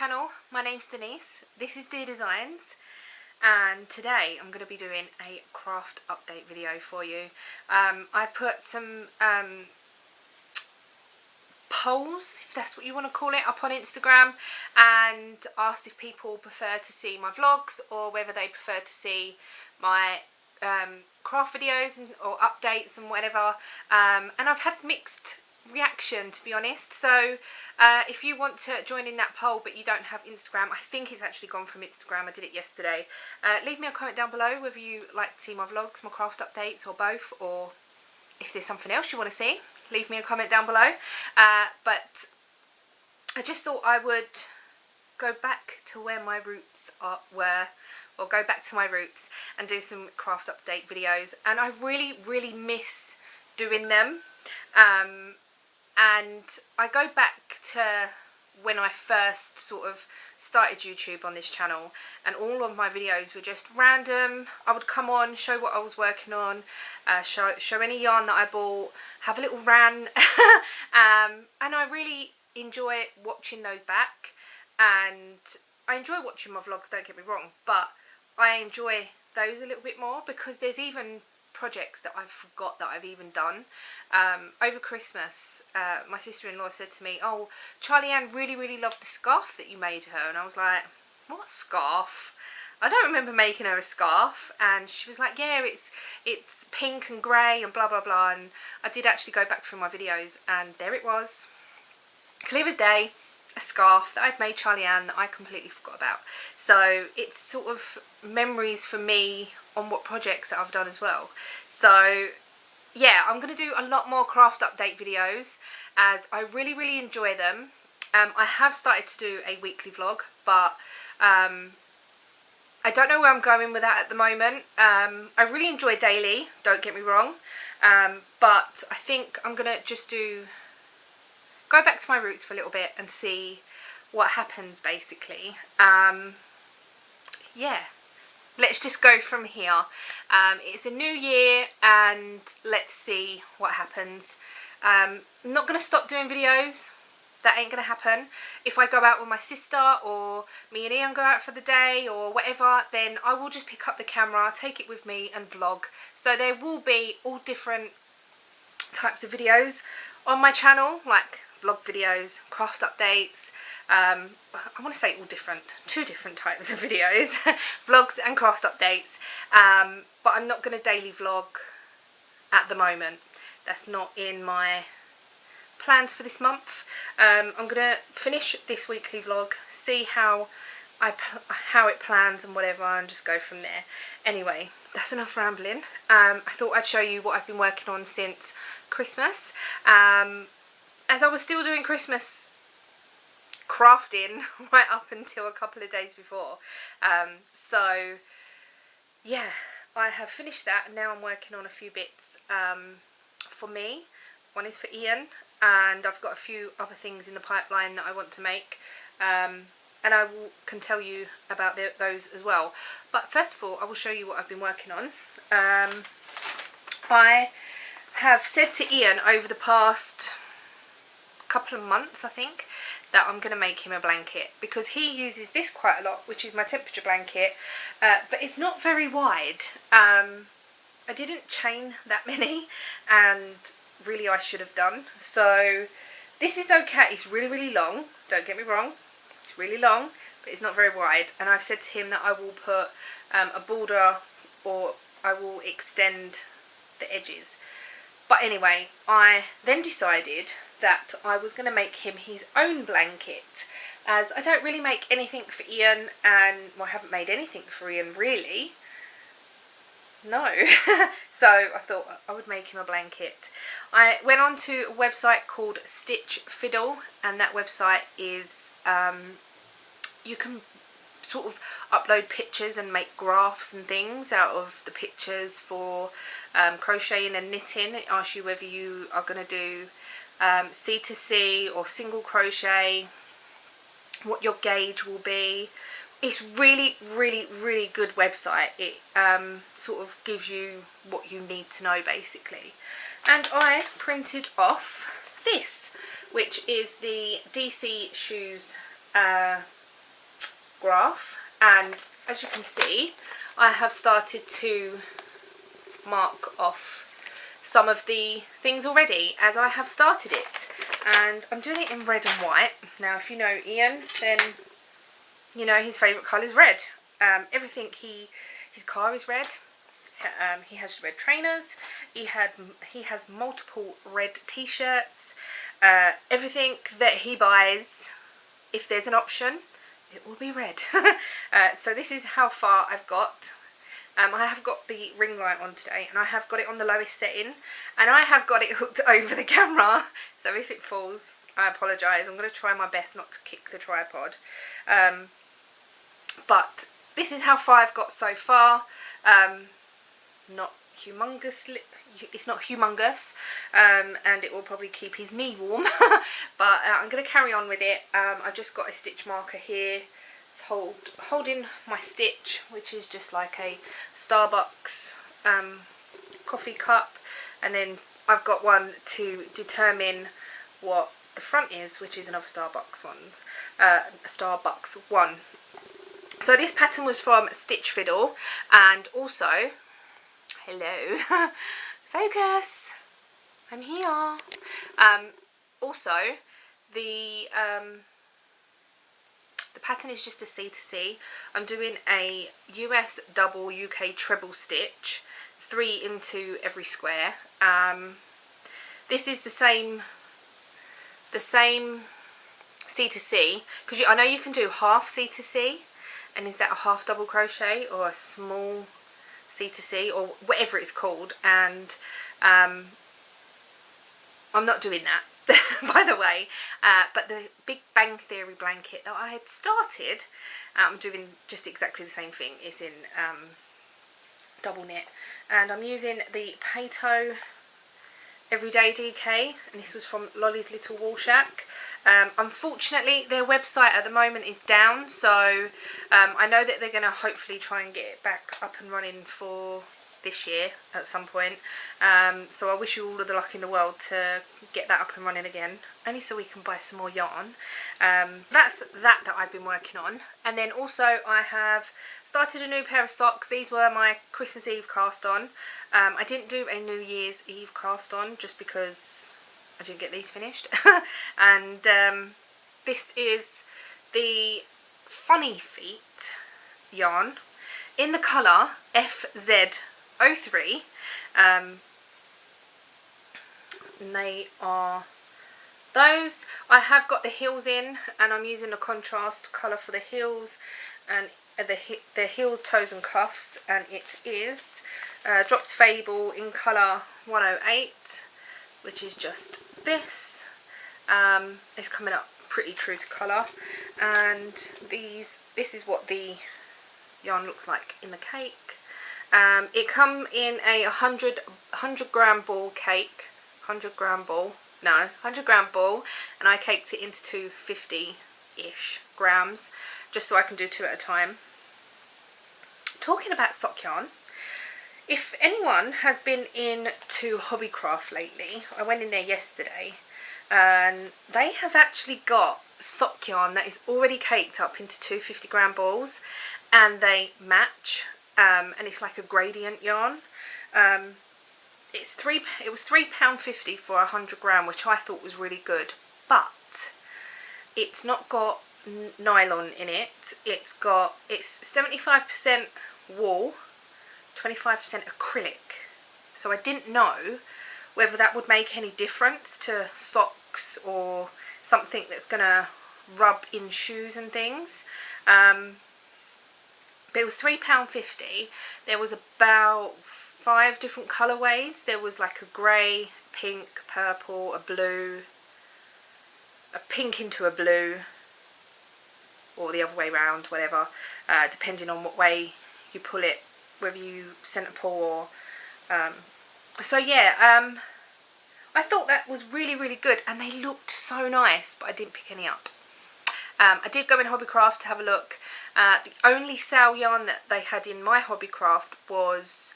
channel. My name's Denise, this is Deer Designs, and today I'm going to be doing a craft update video for you. I put some polls, if that's what you want to call it, up on Instagram and asked if people prefer to see my vlogs or whether they prefer to see my craft videos or updates and whatever, and I've had mixed reaction, to be honest. So if you want to join in that poll but you don't have Instagram, I think it's actually gone from Instagram, I did it yesterday, leave me a comment down below whether you like to see my vlogs, my craft updates, or both, or if there's something else you want to see, leave me a comment down below. But I just thought I would go back to where my roots were, or go back to my roots and do some craft update videos, and I really miss doing them. And I go back to when I first sort of started YouTube on this channel, and all of my videos were just random. I would come on, show what I was working on, show any yarn that I bought, have a little rant, and I really enjoy watching those back. And I enjoy watching my vlogs, don't get me wrong, but I enjoy those a little bit more because there's even projects that I've forgot that I've even done. Over Christmas, my sister-in-law said to me, "Oh, Charlie Ann really loved the scarf that you made her," and I was like, "What scarf? I don't remember making her a scarf." And she was like, "Yeah, it's pink and grey and blah blah blah." And I did actually go back through my videos, and there it was, clear as day, a scarf that I'd made Charlie Ann that I completely forgot about. So it's sort of memories for me on what projects that I've done as well. So yeah, I'm going to do a lot more craft update videos as I really enjoy them. I have started to do a weekly vlog, but I don't know where I'm going with that at the moment. I really enjoy daily, don't get me wrong, but I think I'm going to just go back to my roots for a little bit and see what happens, basically. Yeah, let's just go from here. It's a new year and let's see what happens. I'm not going to stop doing videos. That ain't going to happen. If I go out with my sister, or me and Ian go out for the day or whatever, then I will just pick up the camera, take it with me and vlog. So there will be all different types of videos on my channel, like vlog videos, craft updates, I want to say all different, two different types of videos, vlogs and craft updates, but I'm not going to daily vlog at the moment. That's not in my plans for this month. I'm going to finish this weekly vlog, see how it plans and whatever, and just go from there. Anyway, that's enough rambling. I thought I'd show you what I've been working on since Christmas. As I was still doing Christmas crafting right up until a couple of days before. So yeah, I have finished that, and now I'm working on a few bits for me. One is for Ian, and I've got a few other things in the pipeline that I want to make, and I can tell you about those as well. But first of all, I will show you what I've been working on. I have said to Ian over the past couple of months, I think, that I'm going to make him a blanket, because he uses this quite a lot, which is my temperature blanket, but it's not very wide. I didn't chain that many, and really I should have done. So this is okay. It's really long, don't get me wrong, it's really long, but it's not very wide. And I've said to him that I will put a border, or I will extend the edges. But anyway, I then decided that I was going to make him his own blanket, as I don't really make anything for Ian, and well, I haven't made anything for Ian really, no. So I thought I would make him a blanket. I went on to a website called Stitch Fiddle, and that website is, you can sort of upload pictures and make graphs and things out of the pictures for crocheting and knitting. It asks you whether you are going to do C2C or single crochet, what your gauge will be. It's really good website. It sort of gives you what you need to know, basically. And I printed off this, which is the DC Shoes graph, and as you can see I have started to mark off some of the things already as I have started it, and I'm doing it in red and white. Now if you know Ian, then you know his favourite colour is red. Everything his car is red. He has red trainers. He has multiple red t-shirts. Everything that he buys, if there's an option, it will be red. So this is how far I've got. I have got the ring light on today, and I have got it on the lowest setting, and I have got it hooked over the camera, so if it falls, I apologise. I'm going to try my best not to kick the tripod. But this is how far I've got so far. Not humongously, it's not humongous, and it will probably keep his knee warm, but I'm going to carry on with it. I've just got a stitch marker here. It's holding my stitch, which is just like a Starbucks coffee cup, and then I've got one to determine what the front is, which is another Starbucks one. So this pattern was from Stitch Fiddle, and also, hello, focus, I'm here. Also, the pattern is just a C to C. I'm doing a US double UK treble stitch, 3 into every square. This is the same C to C, because I know you can do half C to C, and is that a half double crochet or a small C to C or whatever it's called, and I'm not doing that. By the way, but the Big Bang Theory blanket that I had started, I'm doing just exactly the same thing. It's in double knit, and I'm using the Pato Everyday DK, and this was from Lolly's Little Wool Shack. Unfortunately their website at the moment is down, so I know that they're going to hopefully try and get it back up and running for this year at some point, so I wish you all of the luck in the world to get that up and running again, only so we can buy some more yarn. That's that I've been working on. And then also I have started a new pair of socks. These were my Christmas Eve cast on. I didn't do a New Year's Eve cast on just because I didn't get these finished. And this is the Funny Feet yarn in the colour FZ03, and they are those. I have got the heels in, and I'm using a contrast colour for the heels and the heels, toes and cuffs, and it is Drops Fable in colour 108, which is just this. It's coming up pretty true to colour, and this is what the yarn looks like in the cake. It come in a 100 gram ball cake, 100 gram ball, and I caked it into 250-ish grams, just so I can do 2 at a time. Talking about sock yarn, if anyone has been into Hobbycraft lately, I went in there yesterday, and they have actually got sock yarn that is already caked up into 250 gram balls, and they match, and it's like a gradient yarn. It was £3.50 for 100 gram, which I thought was really good, but it's not got nylon in it. It's 75% wool, 25% acrylic. So I didn't know whether that would make any difference to socks or something that's gonna rub in shoes and things. But it was £3.50. There was about 5 different colourways. There was like a grey, pink, purple, a blue, a pink into a blue, or the other way round, whatever, depending on what way you pull it, whether you centre pull or... So yeah, I thought that was really, really good, and they looked so nice, but I didn't pick any up. I did go in Hobbycraft to have a look. The only sale yarn that they had in my Hobbycraft was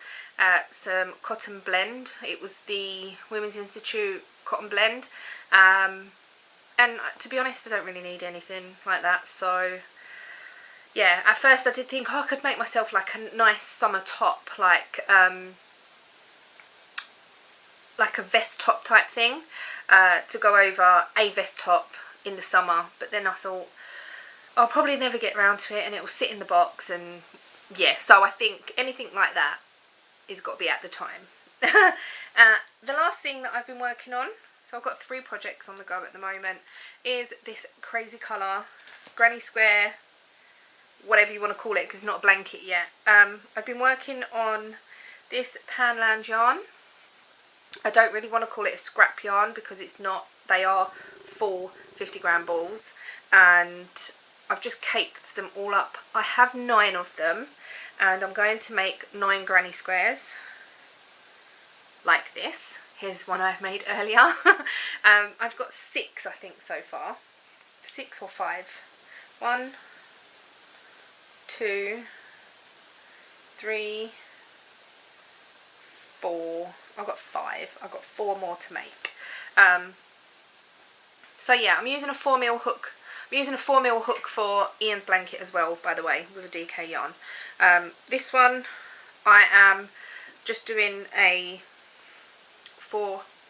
some cotton blend. It was the Women's Institute cotton blend, and to be honest, I don't really need anything like that, so yeah, at first I did think, oh, I could make myself like a nice summer top, like a vest top type thing, to go over a vest top in the summer. But then I thought, I'll probably never get around to it and it will sit in the box, and yeah, so I think anything like that is got to be at the time. The last thing that I've been working on, so I've got 3 projects on the go at the moment, is this crazy colour granny square, whatever you want to call it, because it's not a blanket yet. I've been working on this Poundland yarn. I don't really want to call it a scrap yarn because it's not. They are full 50-gram balls, and I've just caked them all up. I have 9 of them, and I'm going to make 9 granny squares like this. Here's one I've made earlier. I've got 6, I think, so far. 6 or 5. 1, 2, 3, 4. I've got 5. I've got 4 more to make. So yeah, I'm using a 4mm hook. I'm using a 4mm hook for Ian's blanket as well, by the way, with a DK yarn. This one I am just doing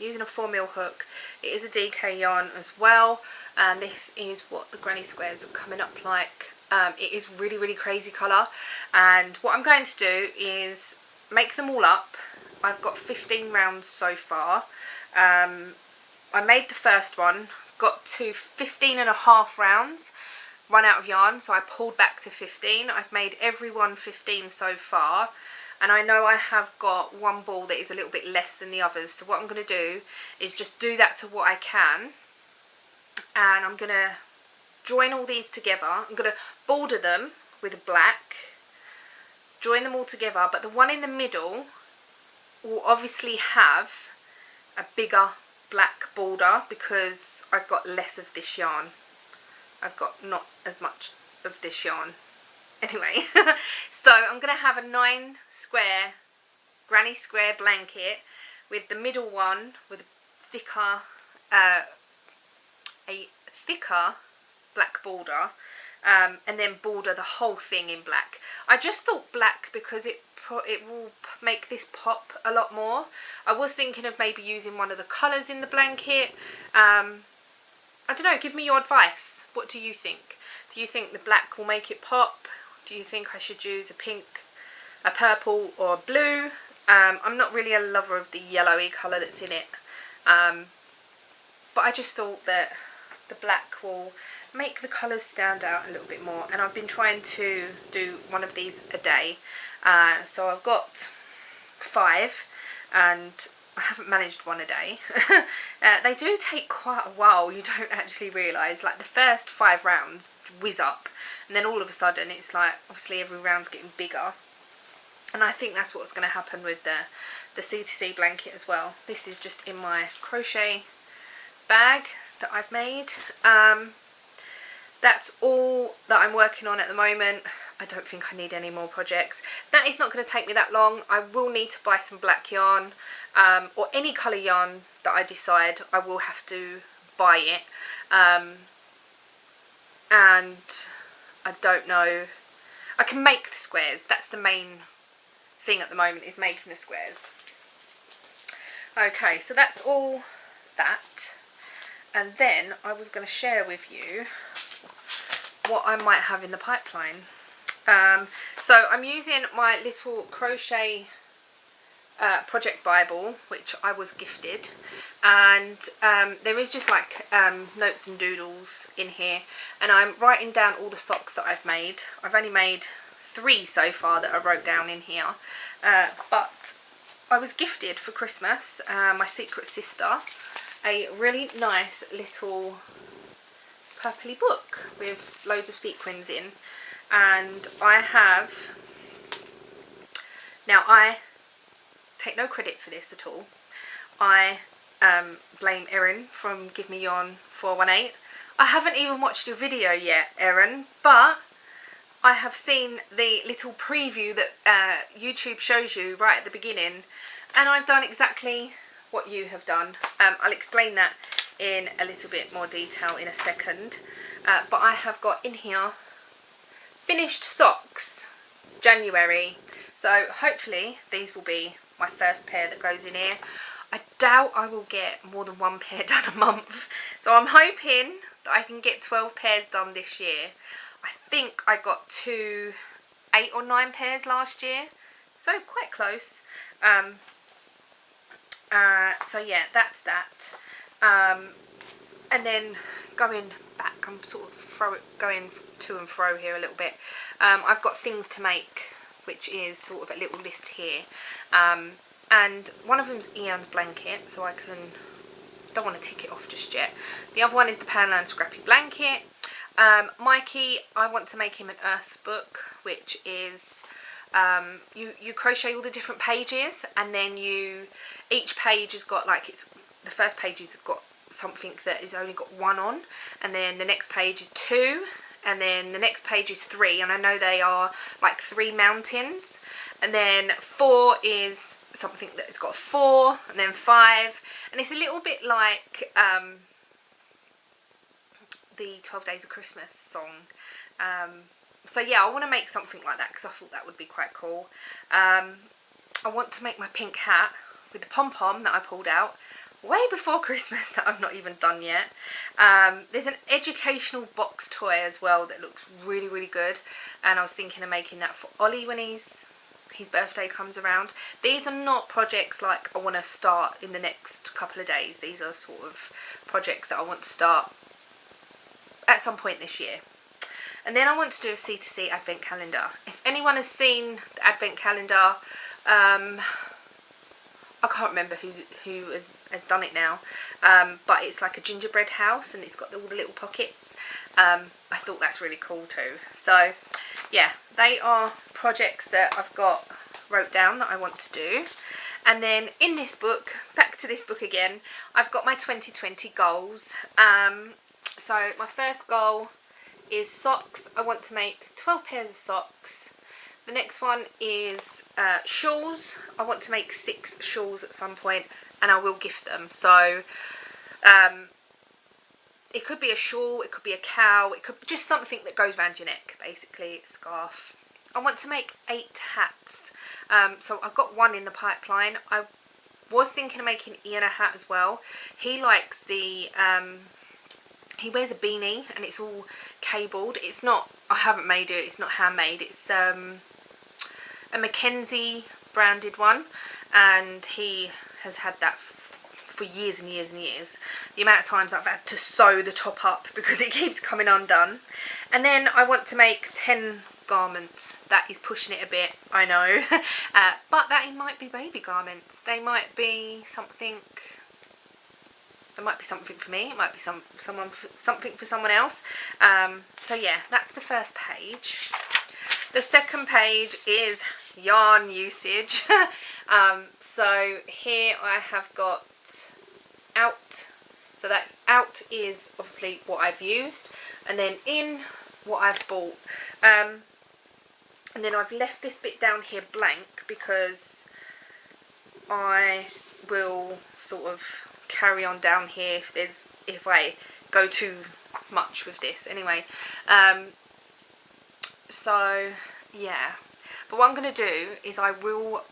using a 4mm hook. It is a DK yarn as well, and this is what the granny squares are coming up like. It is really, really crazy colour, and what I'm going to do is make them all up. I've got 15 rounds so far. I made the first one, got to 15.5 rounds, run out of yarn, so I pulled back to 15. I've made every one 15 so far, and I know I have got one ball that is a little bit less than the others, so what I'm going to do is just do that to what I can, and I'm going to join all these together. I'm going to border them with black, join them all together, but the one in the middle will obviously have a bigger black border because I've got less of this yarn. I've got not as much of this yarn. Anyway, so I'm going to have a 9 square granny square blanket with the middle one with a thicker black border, and then border the whole thing in black. I just thought black because it will make this pop a lot more. I was thinking of maybe using one of the colours in the blanket. I don't know, give me your advice. What do you think? Do you think the black will make it pop? Do you think I should use a pink, a purple or a blue? I'm not really a lover of the yellowy colour that's in it, but I just thought that the black will make the colours stand out a little bit more, and I've been trying to do one of these a day. So I've got 5 and I haven't managed one a day. They do take quite a while, you don't actually realise. Like the first 5 rounds whiz up, and then all of a sudden it's like, obviously every round's getting bigger. And I think that's what's going to happen with the C2C blanket as well. This is just in my crochet bag that I've made. That's all that I'm working on at the moment. I don't think I need any more projects. That is not going to take me that long. I will need to buy some black yarn, or any colour yarn that I decide. I will have to buy it, and I don't know. I can make the squares. That's the main thing at the moment, is making the squares. Okay, so that's all that, and then I was going to share with you what I might have in the pipeline. So I'm using my little crochet project Bible, which I was gifted, and there is just like notes and doodles in here, and I'm writing down all the socks that I've made. I've only made 3 so far that I wrote down in here, but I was gifted for Christmas, my secret sister, a really nice little purpley book with loads of sequins in. And I have, now I take no credit for this at all. I blame Erin from Give Me Yarn 418. I haven't even watched your video yet, Erin, but I have seen the little preview that YouTube shows you right at the beginning, and I've done exactly what you have done. I'll explain that in a little bit more detail in a second, but I have got in here finished socks, January. So hopefully these will be my first pair that goes in here. I doubt I will get more than one pair done a month. So I'm hoping that I can get 12 pairs done this year. I think I got to 8 or 9 pairs last year. So quite close. So yeah, that's that. And then going back, I'm sort of going to and fro here a little bit. I've got things to make, which is sort of a little list here. And one of them's Ian's blanket, so don't want to tick it off just yet. The other one is the Poundland scrappy blanket. Mikey, I want to make him an earth book, which is you crochet all the different pages, and then each page has got the first page has got something that is only got 1 on, and then the next page is 2, and then the next page is 3, and I know they are like 3 mountains, and then 4 is something that has got 4, and then 5, and it's a little bit like the 12 Days of Christmas song. So yeah, I want to make something like that because I thought that would be quite cool. I want to make my pink hat with the pom-pom that I pulled out way before Christmas that I've not even done yet. There's an educational box toy as well that looks really, really good, and I was thinking of making that for Ollie when his birthday comes around. These are not projects like I want to start in the next couple of days. These are sort of projects that I want to start at some point this year. And then I want to do a C2C advent calendar. If anyone has seen the advent calendar, I can't remember who has done it now, but it's like a gingerbread house, and it's got all the little pockets. I thought that's really cool too. So yeah, they are projects that I've got wrote down that I want to do. And then in this book, back to this book again, I've got my 2020 goals. So my first goal is socks. I want to make 12 pairs of socks. The next one is shawls. I want to make 6 shawls at some point, and I will gift them. So it could be a shawl, it could be a cow, it could be just something that goes around your neck, basically, a scarf. I want to make 8 hats. So I've got 1 in the pipeline. I was thinking of making Ian a hat as well. He likes the he wears a beanie, and it's all cabled. It's not, I haven't made it, it's not handmade. It's a Mackenzie branded one, and he has had that for years and years and years. The amount of times I've had to sew the top up because it keeps coming undone. And then I want to make 10 garments. That is pushing it a bit, I know. But that might be baby garments. They might be something... It might be something for me, it might be something for someone else. So yeah, that's the first page. The second page is yarn usage. So here I have got out. So that out is obviously what I've used, and then in what I've bought. And then I've left this bit down here blank because I will sort of carry on down here if I go too much with this anyway. So yeah, but what I'm going to do is I will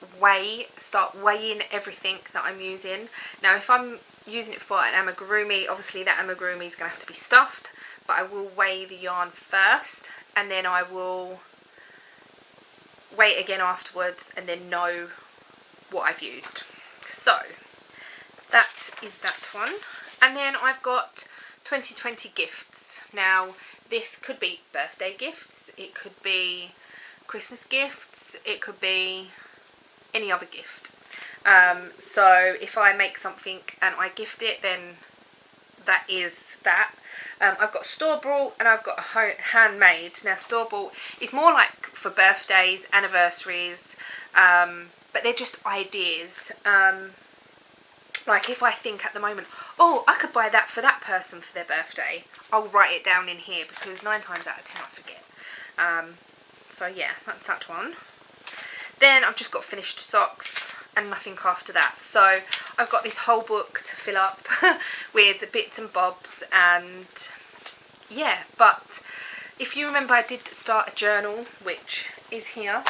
start weighing everything that I'm using. Now if I'm using it for an amigurumi, obviously that amigurumi is going to have to be stuffed, but I will weigh the yarn first, and then I will weigh it again afterwards, and then know what I've used. So that is that one. And then I've got 2020 gifts. Now this could be birthday gifts, it could be Christmas gifts, it could be any other gift. So if I make something and I gift it, then that is that. I've got store-bought and I've got handmade. Now store-bought is more like for birthdays, anniversaries, but they're just ideas. Like if I think at the moment, oh, I could buy that for that person for their birthday, I'll write it down in here because 9 times out of 10 I forget. So yeah, that's that one. Then I've just got finished socks and nothing after that. So I've got this whole book to fill up with the bits and bobs, and yeah, but if you remember, I did start a journal, which is here.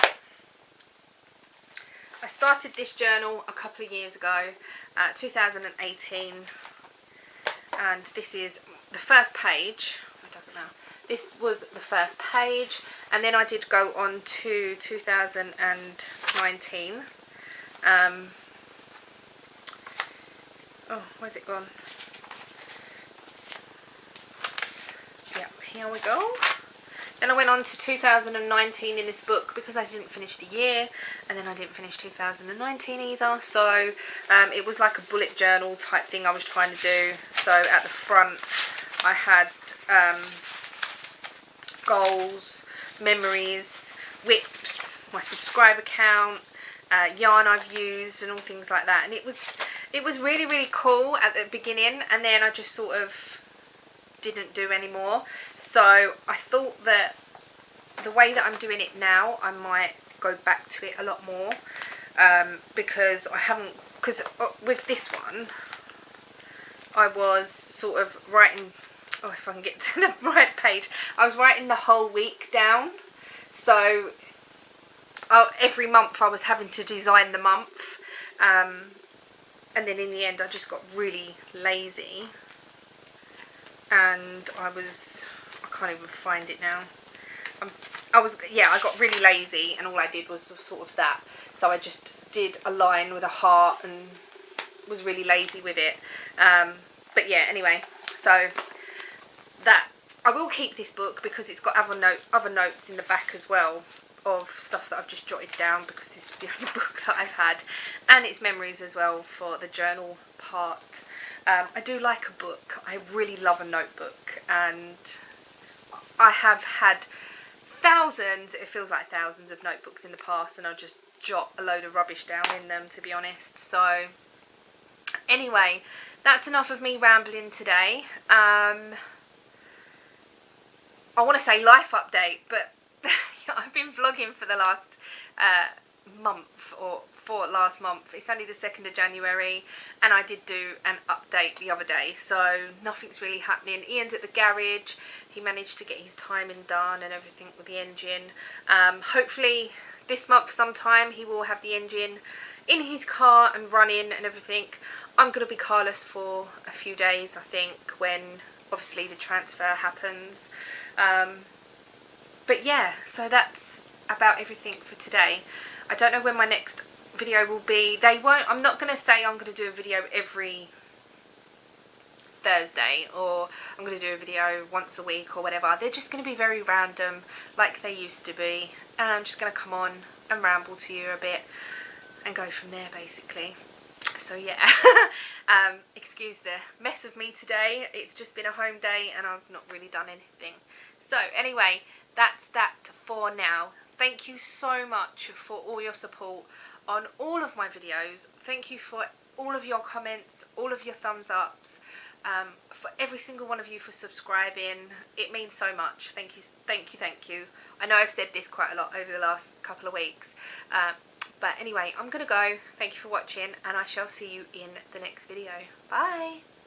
I started this journal a couple of years ago, 2018, and this is the first page. It doesn't matter. This was the first page, and then I did go on to 2019. Oh, where's it gone? Yep, here we go. Then I went on to 2019 in this book because I didn't finish the year, and then I didn't finish 2019 either, so it was like a bullet journal type thing I was trying to do. So at the front I had goals, memories, whips, my subscriber count, yarn I've used and all things like that, and it was really, really cool at the beginning, and then I just sort of didn't do anymore. So I thought that the way that I'm doing it now, I might go back to it a lot more, because with this one I was sort of writing, oh, if I can get to the right page, I was writing the whole week down, so every month I was having to design the month, and then in the end I just got really lazy, and I can't even find it now. I got really lazy, and all I did was sort of that. So I just did a line with a heart and was really lazy with it. But yeah, anyway, so that I will keep this book because it's got other notes in the back as well of stuff that I've just jotted down, because this is the only book that I've had, and it's memories as well for the journal part. I do like a book. I really love a notebook, and I have had thousands, it feels like thousands of notebooks in the past, and I'll just jot a load of rubbish down in them, to be honest. So anyway, that's enough of me rambling today. I want to say life update, but I've been vlogging for the last month, or for last month. It's only the 2nd of January, and I did do an update the other day, so nothing's really happening. Ian's at the garage. He managed to get his timing done and everything with the engine. Hopefully this month sometime he will have the engine in his car and running and everything. I'm going to be carless for a few days, I think, when obviously the transfer happens. But yeah, so that's about everything for today. I don't know when my next video will be. I'm not going to say I'm going to do a video every Thursday, or I'm going to do a video once a week or whatever. They're just going to be very random, like they used to be, and I'm just going to come on and ramble to you a bit and go from there, basically. So yeah, excuse the mess of me today. It's just been a home day and I've not really done anything. So anyway, that's that for now. Thank you so much for all your support on all of my videos. Thank you for all of your comments, all of your thumbs ups, for every single one of you for subscribing. It means so much. Thank you, thank you, thank you. I know I've said this quite a lot over the last couple of weeks, but anyway, I'm gonna go. Thank you for watching, and I shall see you in the next video. Bye.